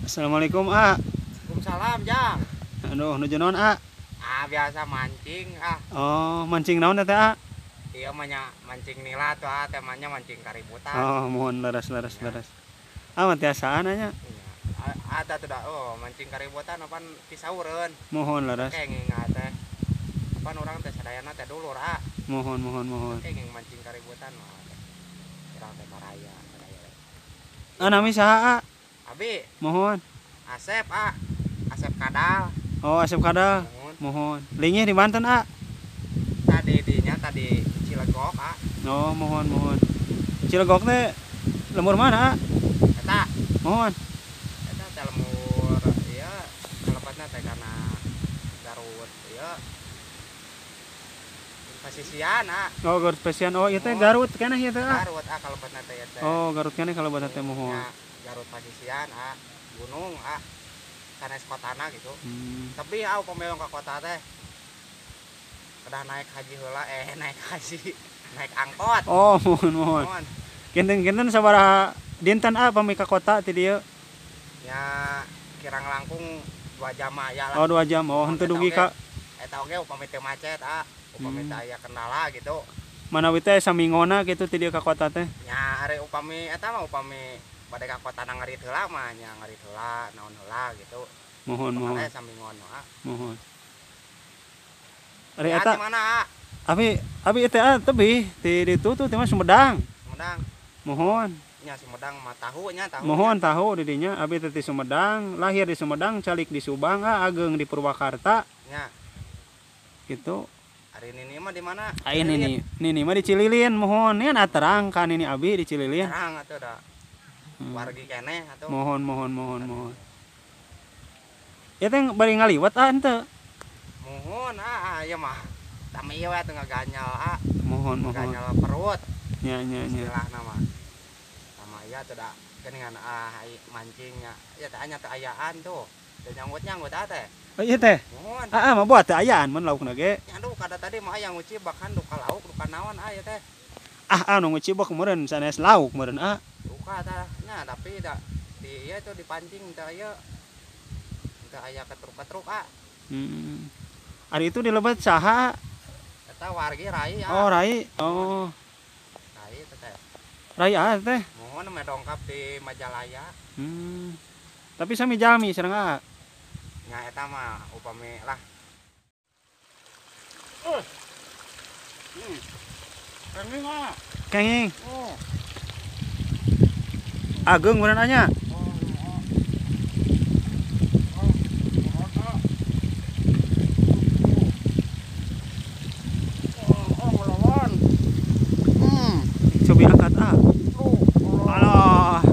Assalamualaikum, A. Waalaikumsalam, Jang. Aduh, nuju naon, A? Biasa mancing, Oh, mancing naon teh, A? Iya mancing nila tuh, temanya mancing kaributan. Oh, mohon leres. Ah, mah tiasaan anya. Iya. Ada tuh dah, mancing kaributan apaan pisaureun. Mohon leres. Kayak ngingat teh. Apaan orang teh sadayana teh dulur, Mohon. Kayak nging mancing kaributan mah. Urang teh maraya, sadaya. Ah, nami saha, A? Abi, Mohon. Asep, Asep Kadal. Oh, Asep Kadal. Mohon. Lingih di Banten, A? Tadi Cilegok, Oh, mohon. Cilegok teh lemur mana, A? Eta, Mohon. teh lemur, iya, kalepatna teh karena Garut, iya. Pasisian, Oh, Garut Pesian. Oh, ieu teh Garut keneh ieu teh, A? Garut, kalepatna teh teh. Oh, Garut keneh kalau buat teh mohon. Ya, Garut Pasisian, gunung, sanes kotana gitu. Tapi pemilong ke kota teh udah naik haji heula, naik angkot. Oh, mohon. Kinten sabaraha dinten, A, pami ka kota ti dieu? Ya kirang langkung 2 jam ya lah. Oh, 2 jam. Oh, henteu dugi ka. Eta oge upami teu macet, upami teh aya kendala gitu. Manawi teh samingona gitu ti dieu ka kota teh. Ya are upami eta mah upami bade ka kota ngarit heula mah nya ngarit heula naon heula gitu. Mohon. Samingon, Mohon. Ari eta eta mana, abi eta tebih ti ditu tuh teh mah Sumedang. Sumedang. Mohon. Nya Sumedang mah tahu. Mohon tahu di dinya abi teh ti Sumedang, lahir di Sumedang, calik di Subang, ageng di Purwakarta. Nya. Gitu. Hari ini mah di mana? Ini mah di Cililin, mohon. Nya terang kan ini abi di Cililin. Terang atuh da. Wargi keneh atuh. Mohon. Ya teh bari ngaliwat henteu. Mohon ieu mah. Tami ieu atuh ngaganyal Mohon. Ngaganyal perut. Nya. Istilahna mah. Sama ieu atuh da geuningan mancingnya. Ya teh anya teh ayaan tuh. Teu nyanggut teh. Oh iya teh. Mohon. Mah buat teh ayaan mun laukna ge. Aduh kada tadi mah aya ngucibak kan duka lauk duka naon ya teh. Anu ngucibak meureun sanes lauk meureun Duka tah nya tapi da di ieu tuh dipancing teh ieu. Teu aya ketruk-ketruk Ari itu dilebet saha? Eta wargi rai Oh, Rai. Oh. Rai teh. Rai teh. Mohon me dongkap di Majalaya. Tapi sami jalmi sareng Nya eta mah upami lah. Kenging Kenging. Ageng meureun anya. Cobi angkat Alah.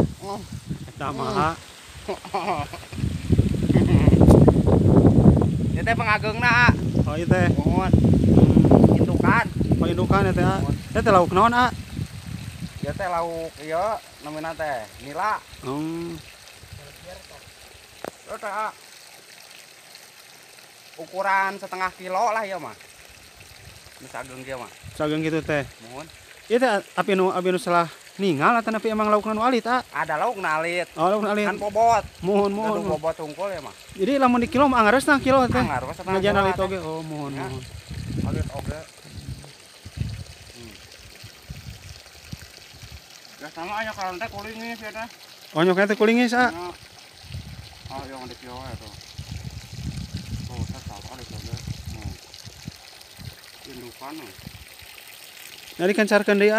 Eta mah. Ieu teh pengageungna, Oh ieu teh. Mohon. Indukan. Indukan eta. Teh lauk naon, Ieu teh lauk ieu namina teh nila. Terus teh ukuran setengah kilo lah ieu mah. Nu sageung ieu mah. Sageung kitu teh. Mohon. Ieu teh abi nu salah ningal atawa tapi emang laukna nu alit, Ada laukna alit. Oh, laukna alit. Kan bobot. Mohon. Bobot tungkul ya mah. Jadi lamun di kilo mah anggaresna kilo teh. Anggares setengah Ngajan kilo alit teh. oge. Oh, mohon. Alit oge. Ya sama aya karan teh kulingis ya teh. Oh, nyokna teh kulingis, Yang di kieu tuh. Oh, tetap alit oge. Indukan. Nyari kencarkeun deui,